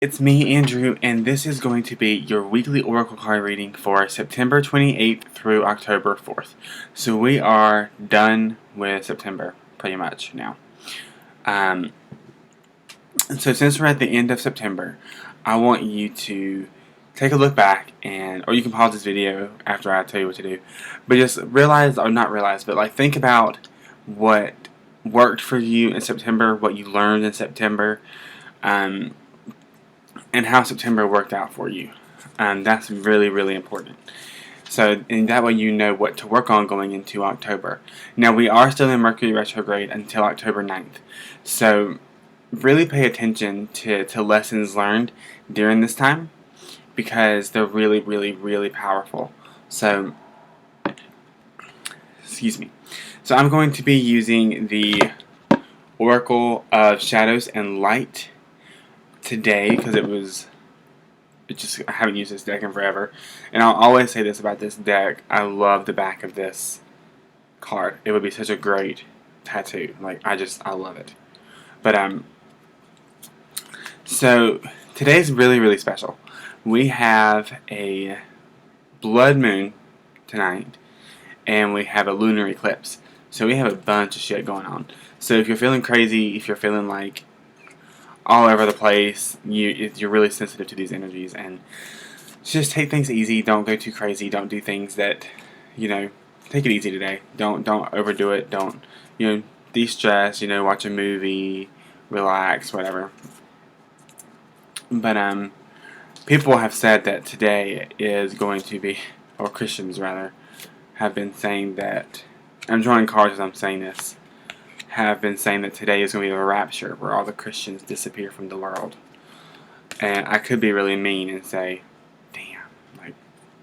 It's me, Andrew, and this is going to be your weekly Oracle card reading for September 28th through October 4th. So we are done with September, pretty much, now. So since we're at the end of September, I want you to take a look back, or you can pause this video after I tell you what to do, but just realize, or not realize, but like think about what worked for you in September, what you learned in September, and how September worked out for you. That's really, really important. So, and that way you know what to work on going into October. Now, we are still in Mercury retrograde until October 9th. So, really pay attention to lessons learned during this time because they're really, really, really powerful. So, excuse me. So, I'm going to be using the Oracle of Shadows and Light today because I haven't used this deck in forever. And I'll always say this about this deck. I love the back of this card. It would be such a great tattoo. I love it. But so today's really, really special. We have a blood moon tonight, and we have a lunar eclipse. So we have a bunch of shit going on. So if you're feeling crazy, if you're feeling like all over the place, you're really sensitive to these energies, and just take things easy. Don't go too crazy. Don't do things that, take it easy today. Don't overdo it. Don't, de-stress. Watch a movie, relax, whatever. But people have said that today is going to be, or Christians rather, have been saying that. I'm drawing cards as I'm saying this. Have been saying that today is going to be a rapture where all the Christians disappear from the world. And I could be really mean and say, damn,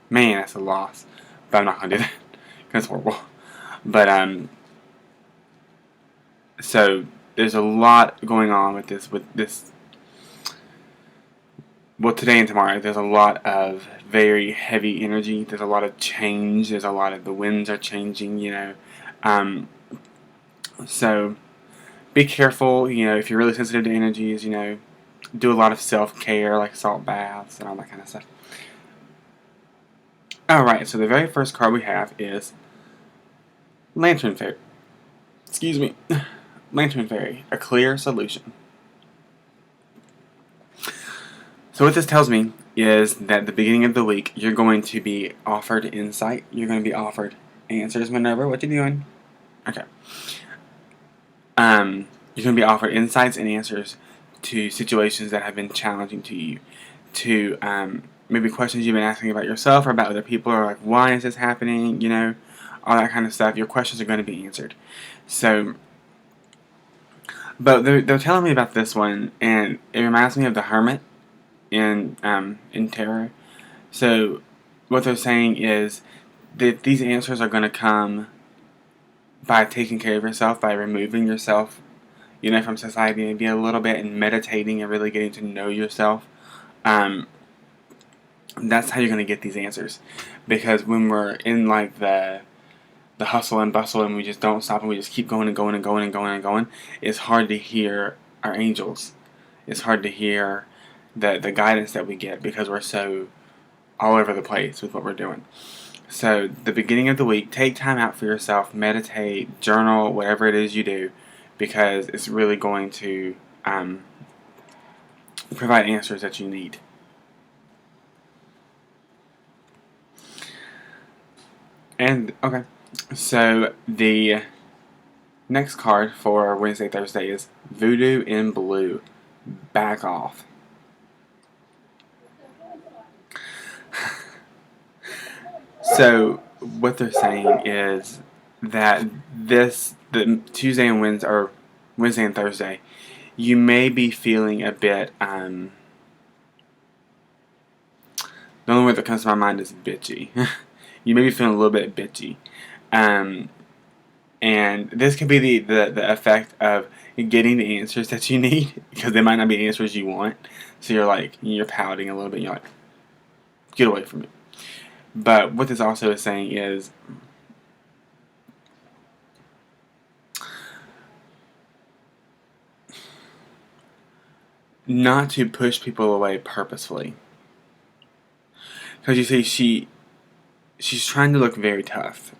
man, that's a loss. But I'm not going to do that because it's horrible. But so there's a lot going on with this. Well, today and tomorrow, there's a lot of very heavy energy. There's a lot of change. There's a lot of the winds are changing. So be careful, if you're really sensitive to energies, do a lot of self-care, like salt baths and all that kind of stuff. Alright, so the very first card we have is Lantern Fairy. Excuse me. Lantern Fairy, a clear solution. So what this tells me is that at the beginning of the week, you're going to be offered insight. You're going to be offered answers, Minerva. What you doing? Okay. You're going to be offered insights and answers to situations that have been challenging to you, to maybe questions you've been asking about yourself or about other people, or like, why is this happening, all that kind of stuff. Your questions are going to be answered. So, but they're telling me about this one, and it reminds me of the Hermit in Tarot. So, what they're saying is that these answers are going to come by taking care of yourself, by removing yourself, from society, maybe a little bit, and meditating and really getting to know yourself. That's how you're going to get these answers. Because when we're in the hustle and bustle and we just don't stop and we just keep going and going and going and going and going, it's hard to hear our angels. It's hard to hear the guidance that we get because we're so all over the place with what we're doing. So the beginning of the week, take time out for yourself, meditate, journal, whatever it is you do, because it's really going to provide answers that you need. And, okay, so the next card for Wednesday, Thursday is Voodoo in Blue. Back off. So, what they're saying is that the Tuesday and Wednesday, or Wednesday and Thursday, you may be feeling a bit, the only word that comes to my mind is bitchy. You may be feeling a little bit bitchy. And this could be the effect of getting the answers that you need, because they might not be answers you want. So you're pouting a little bit, and you're like, get away from me. But what this also is saying is not to push people away purposefully. Because you see, she's trying to look very tough.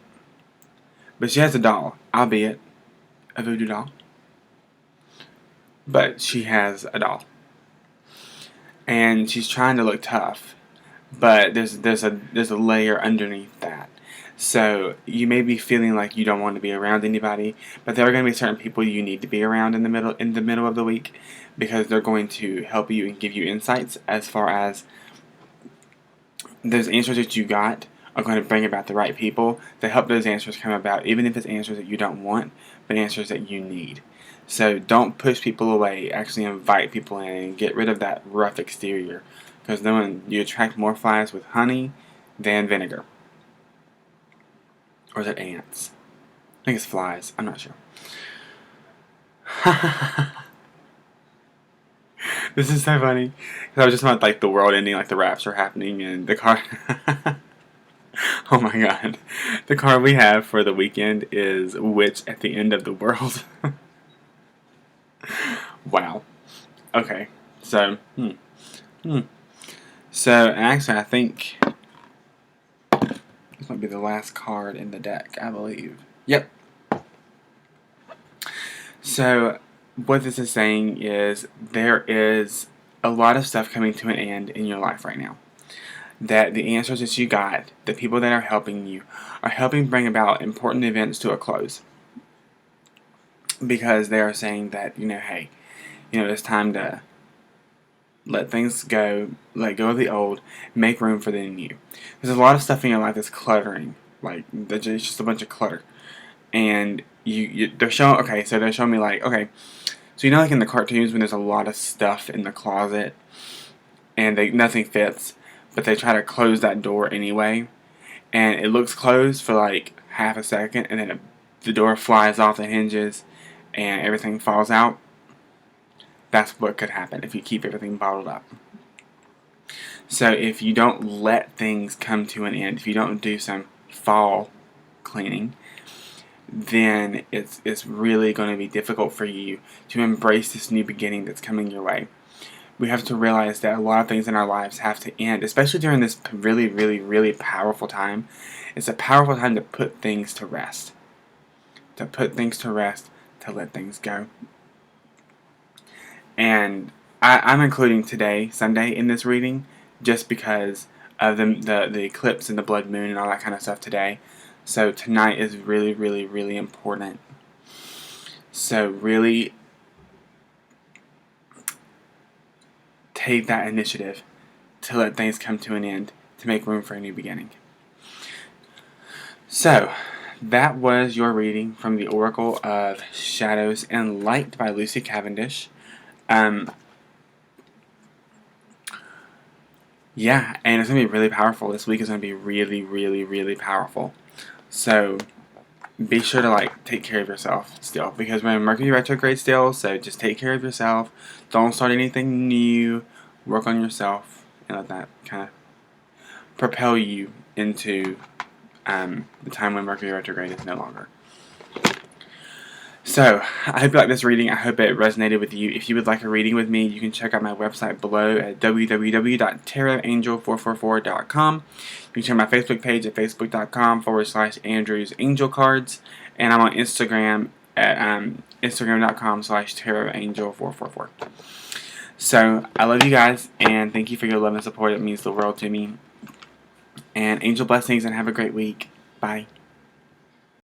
But she has a doll, albeit a voodoo doll. But she has a doll. And she's trying to look tough. But there's a layer underneath that. So you may be feeling like you don't want to be around anybody, but there are going to be certain people you need to be around in the middle of the week, because they're going to help you and give you insights as far as those answers that you got are going to bring about the right people to help those answers come about, even if it's answers that you don't want, but answers that you need. So don't push people away. Actually invite people in and get rid of that rough exterior, because then you attract more flies with honey than vinegar. Or is it ants? I think it's flies. I'm not sure. This is so funny. Because I was just about like the world ending, like the rapture happening, and the car. Oh my god. The card we have for the weekend is Witch at the End of the World. Wow. Okay. So, So, actually, I think this might be the last card in the deck, I believe. Yep. So, what this is saying is there is a lot of stuff coming to an end in your life right now. That the answers that you got, the people that are helping you, are helping bring about important events to a close. Because they are saying that, hey, it's time to let things go, let go of the old, make room for the new. There's a lot of stuff in your life that's cluttering, like it's just a bunch of clutter, and they're showing. Okay, so they're showing me like, okay, so like in the cartoons when there's a lot of stuff in the closet, and nothing fits, but they try to close that door anyway, and it looks closed for like half a second, and then the door flies off the hinges, and everything falls out. That's what could happen if you keep everything bottled up. So if you don't let things come to an end, if you don't do some fall cleaning, then it's really going to be difficult for you to embrace this new beginning that's coming your way. We have to realize that a lot of things in our lives have to end, especially during this really, really, really powerful time. It's a powerful time to put things to rest. To put things to rest, to let things go. And I'm including today, Sunday, in this reading, just because of the eclipse and the blood moon and all that kind of stuff today. So tonight is really, really, really important. So really take that initiative to let things come to an end, to make room for a new beginning. So, that was your reading from the Oracle of Shadows and Light by Lucy Cavendish. Yeah, and it's going to be really powerful. This week is going to be really, really, really powerful. So, be sure to take care of yourself still, because we're in Mercury retrograde still, so just take care of yourself. Don't start anything new. Work on yourself and let that kind of propel you into the time when Mercury retrograde is no longer. So, I hope you like this reading. I hope it resonated with you. If you would like a reading with me, you can check out my website below at www.tarotangel444.com. You can check my Facebook page at facebook.com/Andrews Angel Cards. And I'm on Instagram at instagram.com/tarotangel444. So, I love you guys, and thank you for your love and support. It means the world to me. And angel blessings, and have a great week. Bye.